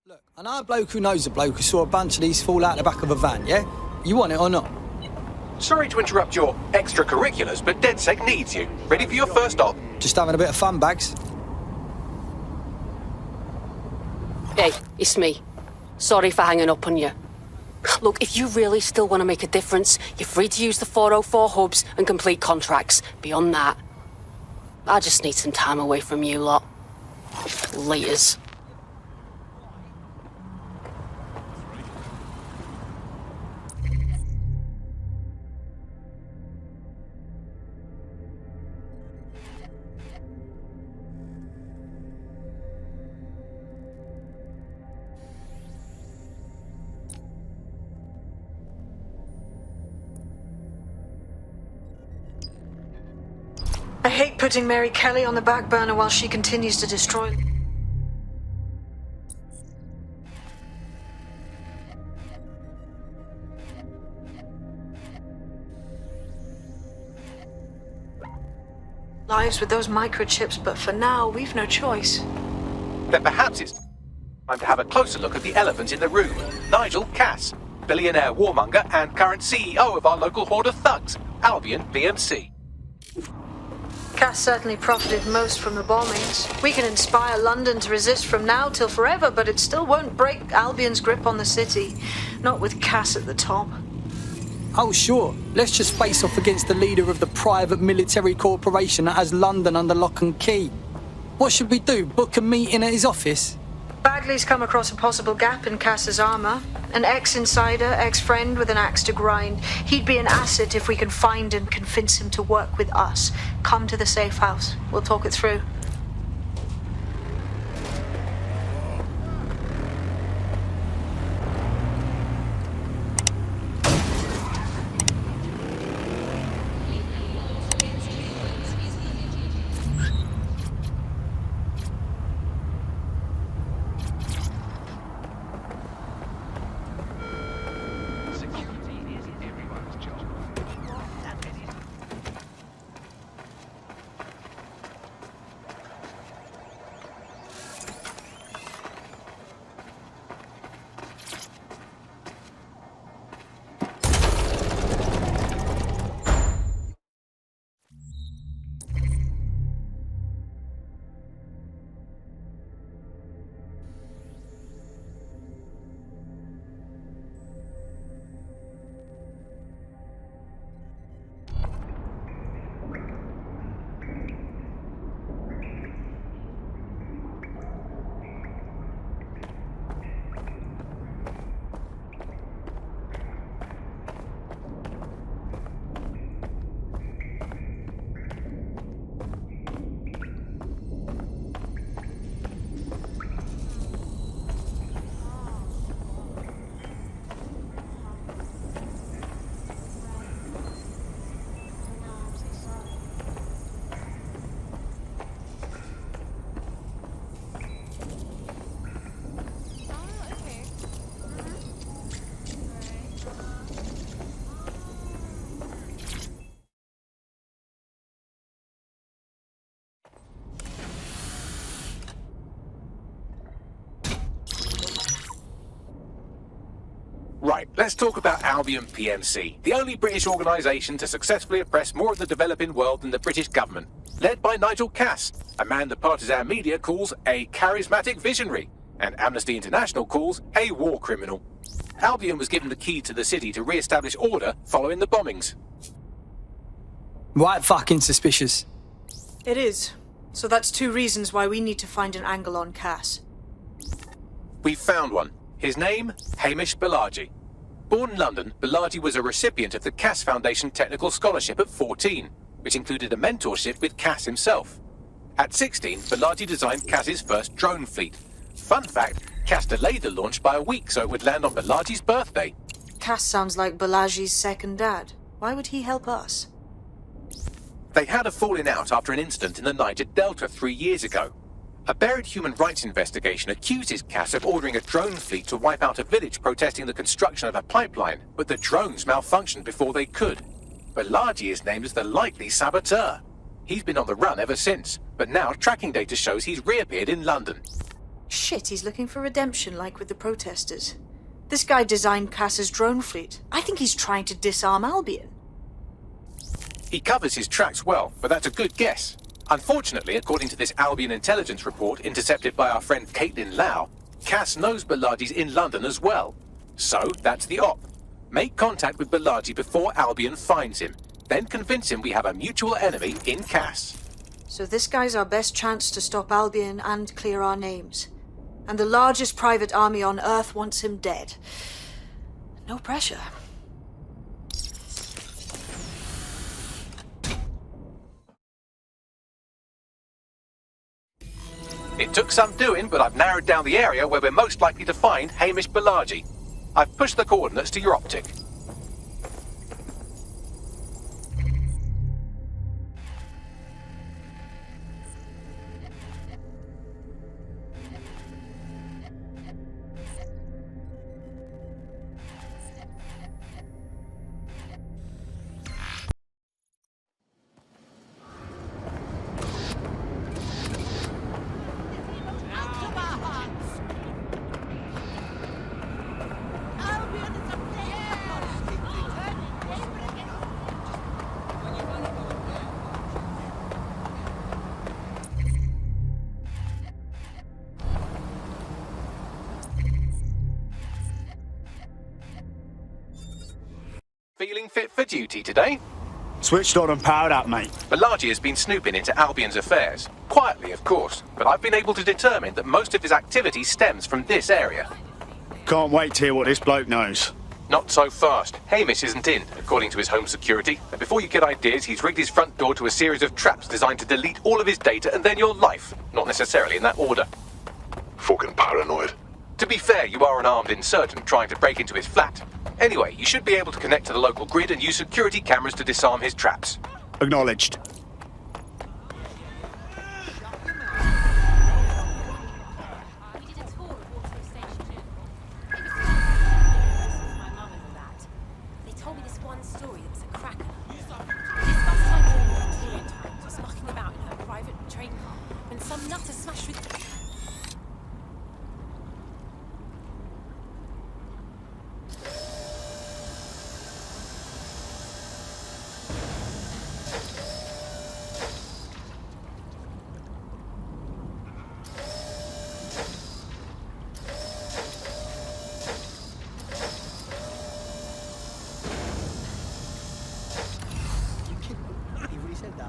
Look, I know a bloke who knows a bloke who saw a bunch of these fall out the back of a van, yeah? You want it or not? Sorry to interrupt your extracurriculars, but DedSec needs you. Ready for your first op? Just having a bit of fun, Bags. Hey, it's me. Sorry for hanging up on you. Look, if you really still want to make a difference, you're free to use the 404 hubs and complete contracts. Beyond that, I just need some time away from you lot. Laters. I hate putting Mary Kelly on the back burner while she continues to destroy... lives with those microchips, but for now, we've no choice. Then perhaps it's time to have a closer look at the elephant in the room. Nigel Cass, billionaire warmonger and current CEO of our local horde of thugs, Albion BMC. Cass certainly profited most from the bombings. We can inspire London to resist from now till forever, but it still won't break Albion's grip on the city. Not with Cass at the top. Oh, sure. Let's just face off against the leader of the private military corporation that has London under lock and key. What should we do? Book a meeting at his office? Bagley's come across a possible gap in Cass's armor. An ex-insider, ex-friend with an axe to grind. He'd be an asset if we can find and convince him to work with us. Come to the safe house. We'll talk it through. Right, let's talk about Albion PMC, the only British organisation to successfully oppress more of the developing world than the British government, led by Nigel Cass, a man the partisan media calls a charismatic visionary, and Amnesty International calls a war criminal. Albion was given the key to the city to re-establish order following the bombings. Right fucking suspicious. It is. So that's two reasons why we need to find an angle on Cass. We've found one. His name, Hamish Balaji. Born in London, Balaji was a recipient of the Cass Foundation Technical Scholarship at 14, which included a mentorship with Cass himself. At 16, Balaji designed Cass's first drone fleet. Fun fact, Cass delayed the launch by a week so it would land on Balaji's birthday. Cass sounds like Balaji's second dad. Why would he help us? They had a falling out after an incident in the Niger Delta 3 years ago. A buried human rights investigation accuses Cass of ordering a drone fleet to wipe out a village protesting the construction of a pipeline, but the drones malfunctioned before they could. Balaji is named as the likely saboteur. He's been on the run ever since, but now tracking data shows he's reappeared in London. Shit, he's looking for redemption like with the protesters. This guy designed Cass's drone fleet. I think he's trying to disarm Albion. He covers his tracks well, but that's a good guess. Unfortunately, according to this Albion intelligence report intercepted by our friend Caitlin Lau, Cass knows Balaji's in London as well. So, that's the op. Make contact with Balaji before Albion finds him. Then convince him we have a mutual enemy in Cass. So this guy's our best chance to stop Albion and clear our names. And the largest private army on Earth wants him dead. No pressure. It took some doing, but I've narrowed down the area where we're most likely to find Hamish Balaji. I've pushed the coordinates to your optic. Feeling fit for duty today? Switched on and powered up, mate. Balaji has been snooping into Albion's affairs. Quietly, of course, but I've been able to determine that most of his activity stems from this area. Can't wait to hear what this bloke knows. Not so fast. Hamish isn't in, according to his home security. And before you get ideas, he's rigged his front door to a series of traps designed to delete all of his data and then your life. Not necessarily in that order. Fucking paranoid. To be fair, you are an armed insurgent trying to break into his flat. Anyway, you should be able to connect to the local grid and use security cameras to disarm his traps. Acknowledged.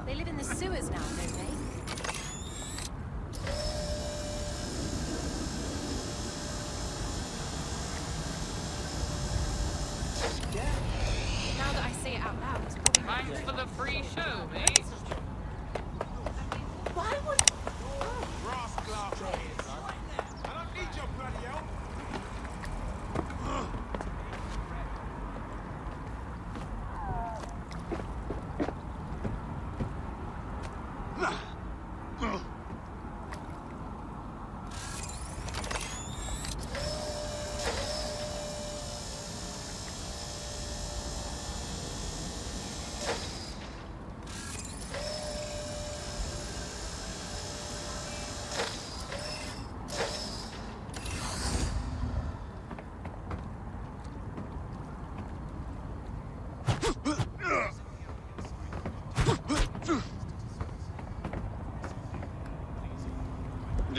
They live in the sewers now, don't they? Now that I say it out loud, it's probably... Thanks for the free show, mate. Why would... I don't need your bloody help.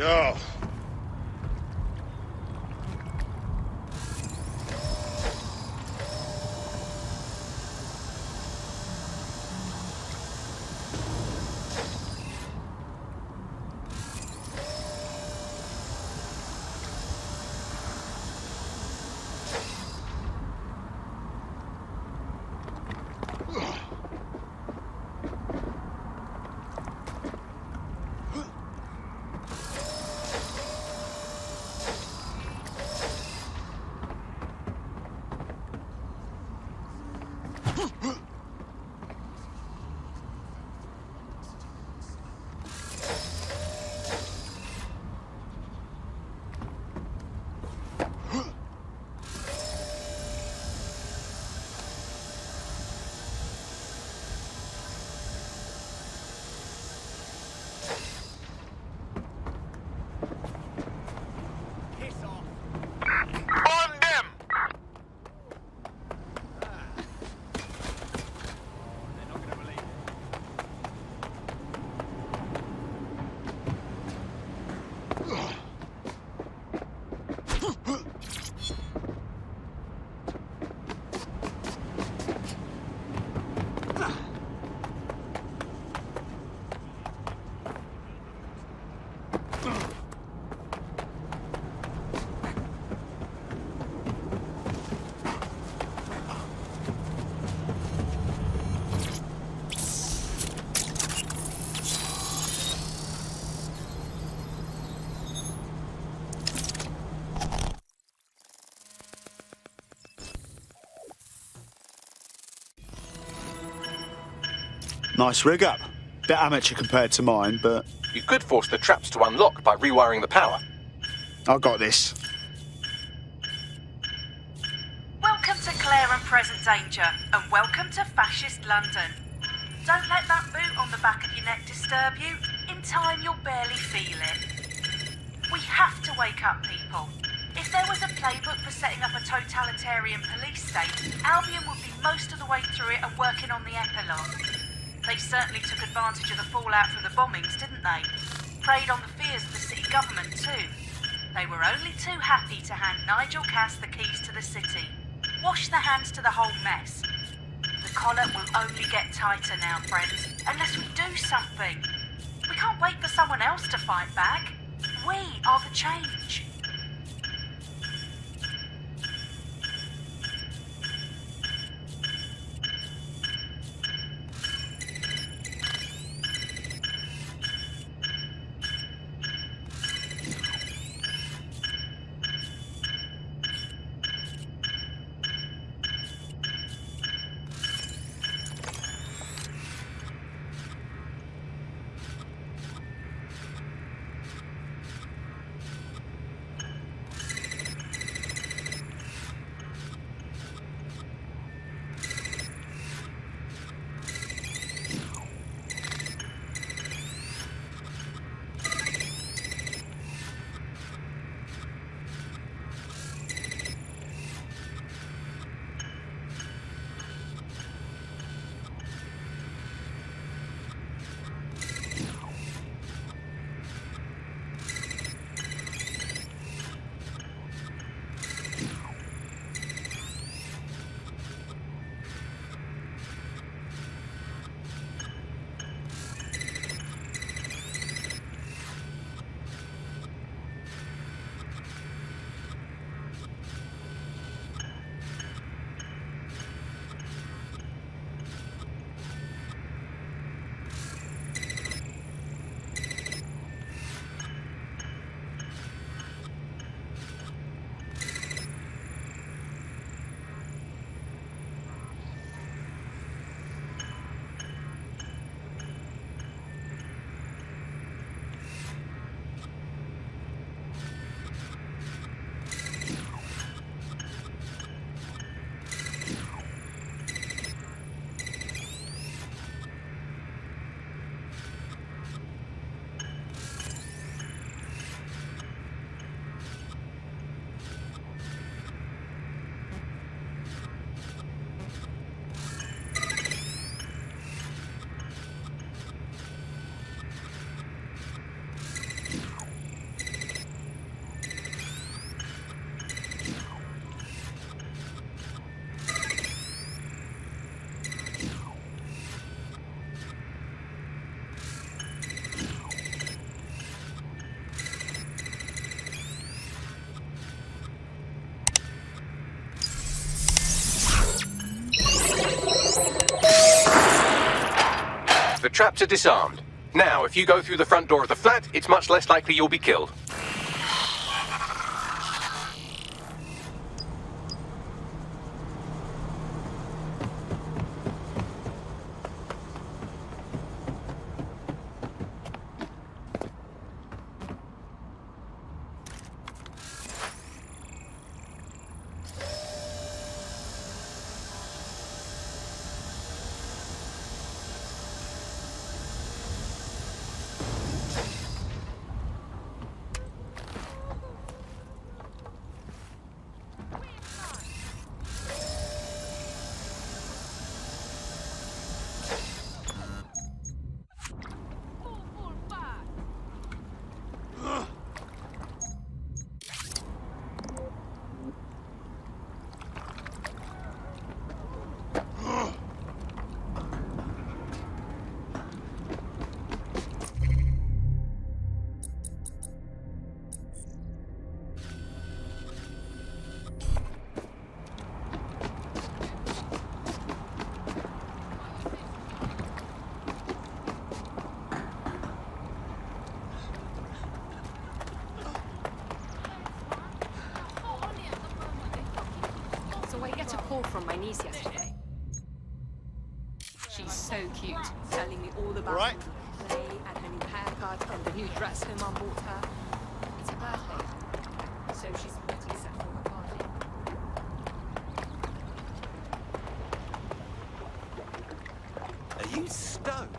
Oh. Nice rig up. Bit amateur compared to mine, but You could force the traps to unlock by rewiring the power. I got this. Welcome to Clare and Present Danger, and welcome to Fascist London. Don't let that boot on the back of your neck disturb you. In time, you'll barely feel it. We have to wake up people. If there was a playbook for setting up a totalitarian police state, Albion would be most of the way through it and working on the epilogue. They certainly took advantage of the fallout from the bombings, didn't they? Preyed on the fears of the city government too. They were only too happy to hand Nigel Cass the keys to the city. Wash their hands to the whole mess. The collar will only get tighter now, friends, unless we do something. We can't wait for someone else to fight back. We are the change. The traps are disarmed. Now, if you go through the front door of the flat, it's much less likely you'll be killed. From my niece yesterday. She's so so cute, telling me all about Right. the play and her new haircut and the new dress her mum bought her. It's her birthday, so she's getting set for her party. Are you stoned?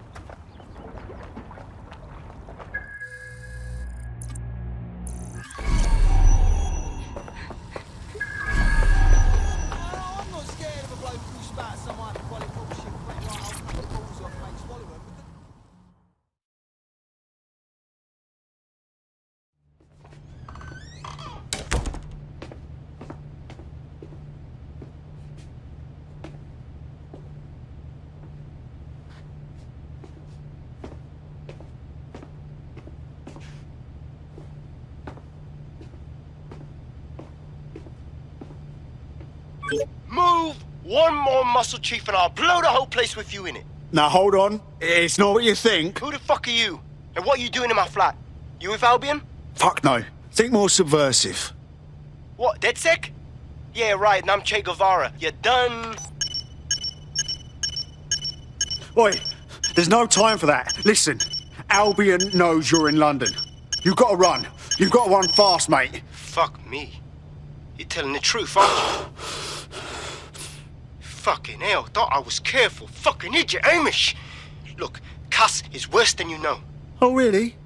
I'm not scared of a bloke who spat some hyperbolic bullshit when right I'll cut the balls off, mate, swallow them. Move one more muscle, Chief, and I'll blow the whole place with you in it. Now hold on. It's not what you think. Who the fuck are you? And what are you doing in my flat? You with Albion? Fuck no. Think more subversive. What, DedSec? Yeah, right, and I'm Che Guevara. You done? Oi, there's no time for that. Listen, Albion knows you're in London. You've got to run. You've got to run fast, mate. Fuck me. You're telling the truth, aren't you? Fucking hell, thought I was careful. Fucking idiot, Amish. Look, Cass is worse than you know. Oh, really?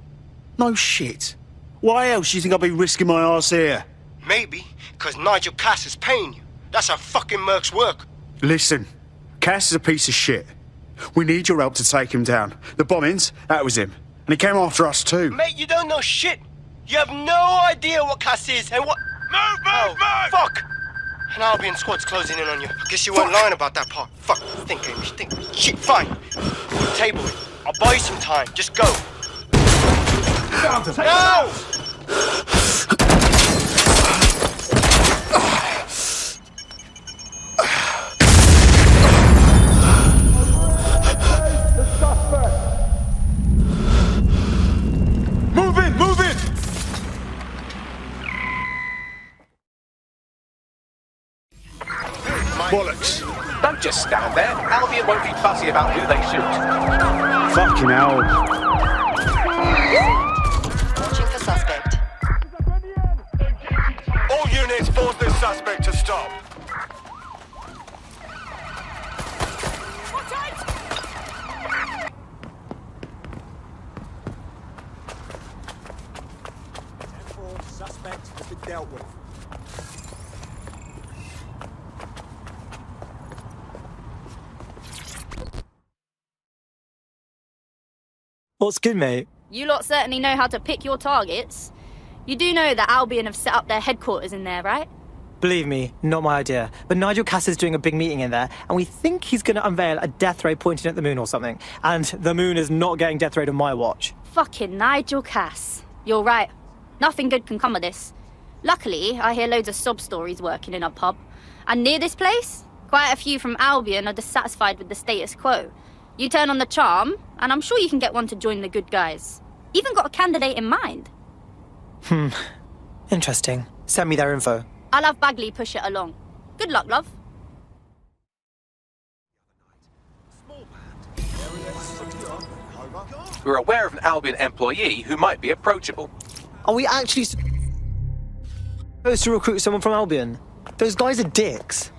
No shit. Why else do you think I'd be risking my arse here? Maybe, because Nigel Cass is paying you. That's how fucking mercs work. Listen, Cass is a piece of shit. We need your help to take him down. The bombings, that was him. And he came after us too. Mate, you don't know shit. You have no idea what Cass is and what... Move! Fuck! An Albion squad's closing in on you. I guess you weren't lying about that part. Fuck. Think, Amish, think. Shit, fine. Table it. I'll buy you some time. Just go. No! Move in! Move in! Bollocks. Don't just stand there. Albion won't be fussy about who they shoot. Fucking hell. Watching for suspect. All units, force this suspect to stop. Suspect has been dealt with. What's good, mate? You lot certainly know how to pick your targets. You do know that Albion have set up their headquarters in there, right? Believe me, not my idea. But Nigel Cass is doing a big meeting in there, and we think he's going to unveil a death ray pointing at the moon or something. And the moon is not getting death rayed on my watch. Fucking Nigel Cass. You're right. Nothing good can come of this. Luckily, I hear loads of sob stories working in a pub. And near this place, quite a few from Albion are dissatisfied with the status quo. You turn on the charm, and I'm sure you can get one to join the good guys. Even got a candidate in mind. Interesting. Send me their info. I'll have Bagley push it along. Good luck, love. We're aware of an Albion employee who might be approachable. Are we actually supposed to recruit someone from Albion? Those guys are dicks.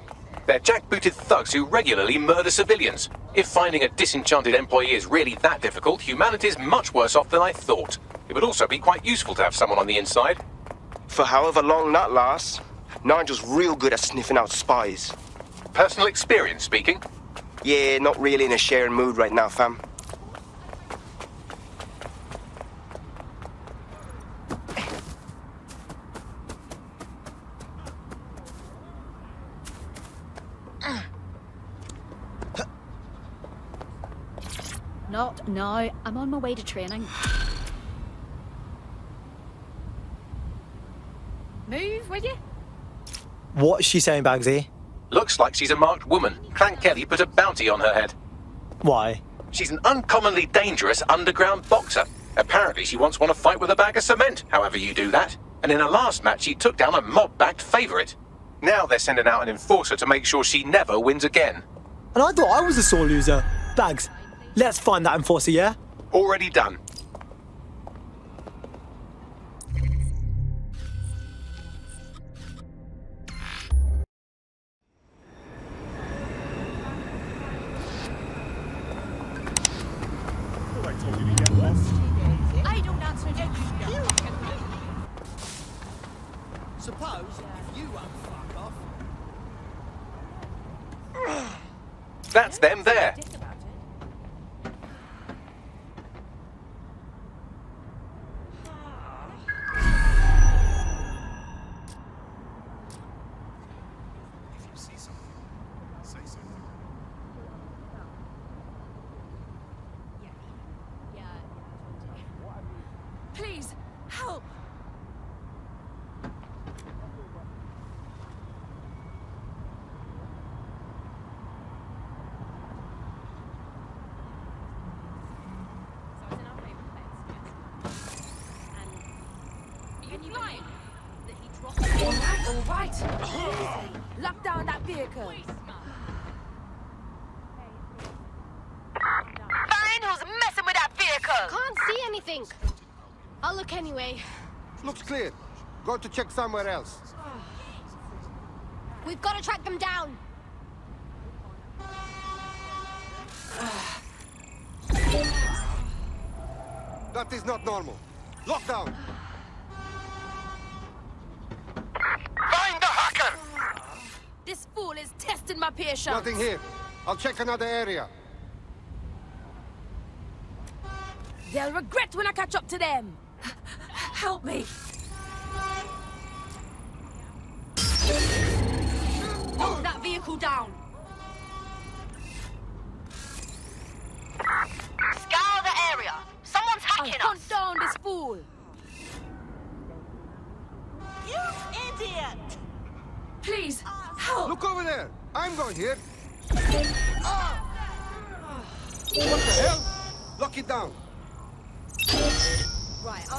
They're jackbooted thugs who regularly murder civilians. If finding a disenchanted employee is really that difficult, humanity's much worse off than I thought. It would also be quite useful to have someone on the inside. For however long that lasts, Nigel's real good at sniffing out spies. Personal experience speaking? Yeah, not really in a sharing mood right now, fam. No, I'm on my way to training. Move, will you? What's she saying, Bagsy? Looks like she's a marked woman. Clank Kelly put a bounty on her head. Why? She's an uncommonly dangerous underground boxer. Apparently she once won a fight with a bag of cement, however you do that. And in her last match she took down a mob-backed favourite. Now they're sending out an enforcer to make sure she never wins again. And I thought I was a sore loser. Bags, Let's find that enforcer, yeah? Already done. I don't answer to you. Suppose if you won't fuck off. That's them there. Please, help! All right. Lock down that vehicle. Find who's messing with that vehicle! Can't see anything. I'll look anyway. Looks clear. Go to check somewhere else. We've got to track them down. That is not normal. Lockdown. Find the hacker! This fool is testing my patience. Nothing here. I'll check another area. They'll regret when I catch up to them. Help me. Hold that vehicle down. Scour the area. Someone's hacking I'll us. hunt down this fool. You idiot! Please, help. Look over there. I'm going here. Ah! What the hell? Lock it down. Right, I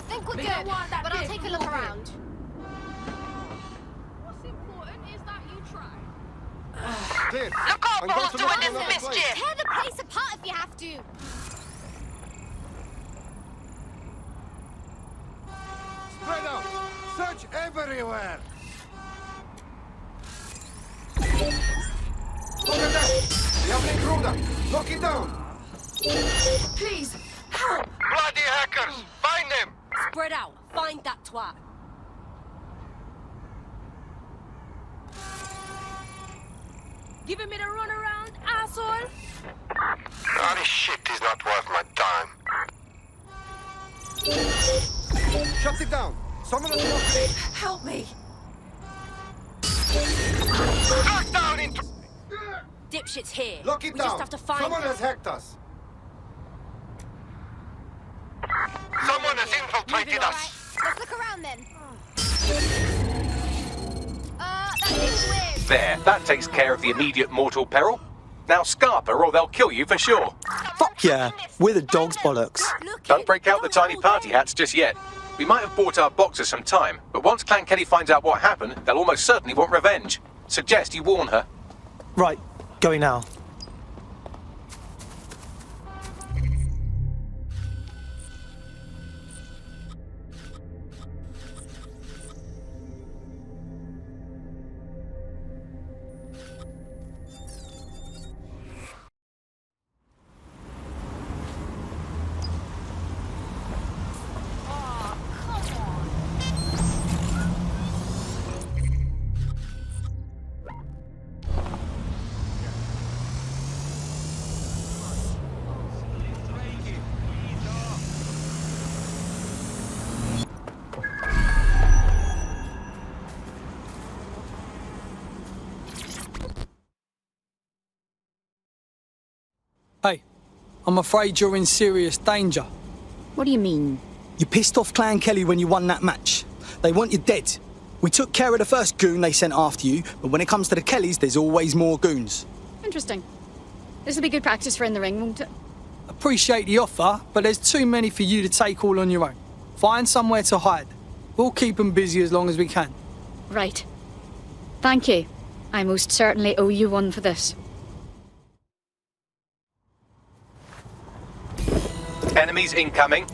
think we're We good, don't want that but I'll take a look vehicle around. What's important is that you try. Clear. Look out I'm for going who's to look doing in this another place. mischief! Tear the place apart if you have to. Spread out. Search everywhere. Look at that. We have an intruder. Lock it down. Please, help. Bloody hackers! Find them! Spread out. Find that twat. Giving me the runaround, asshole. Ah, this shit is not worth my time. Shut it down. Someone has locked it. Help me. Lock down into... Dipshit's here. Lock it we down. just have to find Someone them. has hacked us. Someone has infiltrated All us. right, let's look around then. That seems weird. There, that takes care of the immediate mortal peril. Now Scarper or they'll kill you for sure. Fuck yeah. We're the dog's bollocks. Don't break out the tiny party hats just yet. We might have bought our boxers some time, but once Clan Kelly finds out what happened, they'll almost certainly want revenge. Suggest you warn her. Right, going now. Hey, I'm afraid you're in serious danger. What do you mean? You pissed off Clan Kelly when you won that match. They want you dead. We took care of the first goon they sent after you, but when it comes to the Kellys, there's always more goons. Interesting. This will be good practice for in the ring, won't it? Appreciate the offer, but there's too many for you to take all on your own. Find somewhere to hide. We'll keep them busy as long as we can. Right. Thank you. I most certainly owe you one for this. Enemies incoming.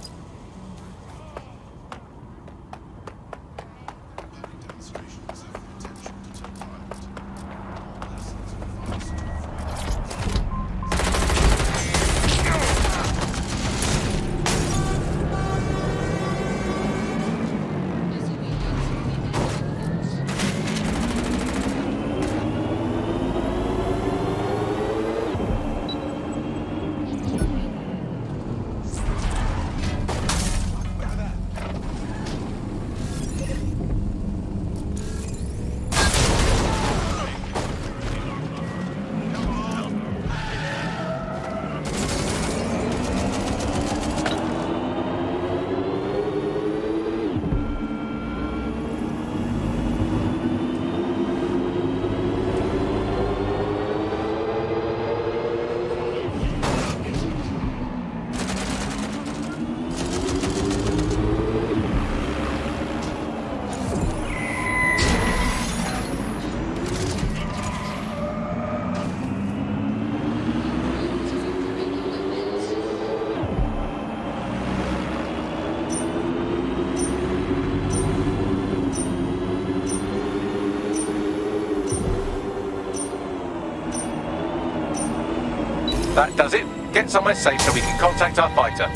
That does it. Get somewhere safe so we can contact our fighter.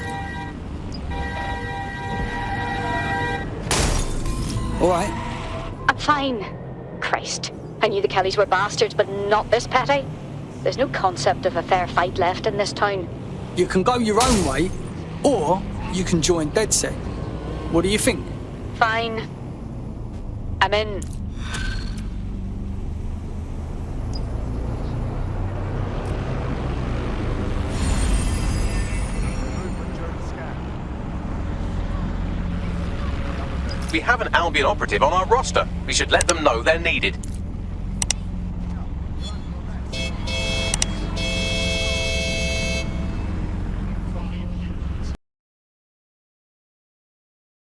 All right. I'm fine. Christ. I knew the Kellys were bastards, but not this petty. There's no concept of a fair fight left in this town. You can go your own way, or you can join Dead Set. What do you think? Fine. I'm in. We have an Albion operative on our roster. We should let them know they're needed.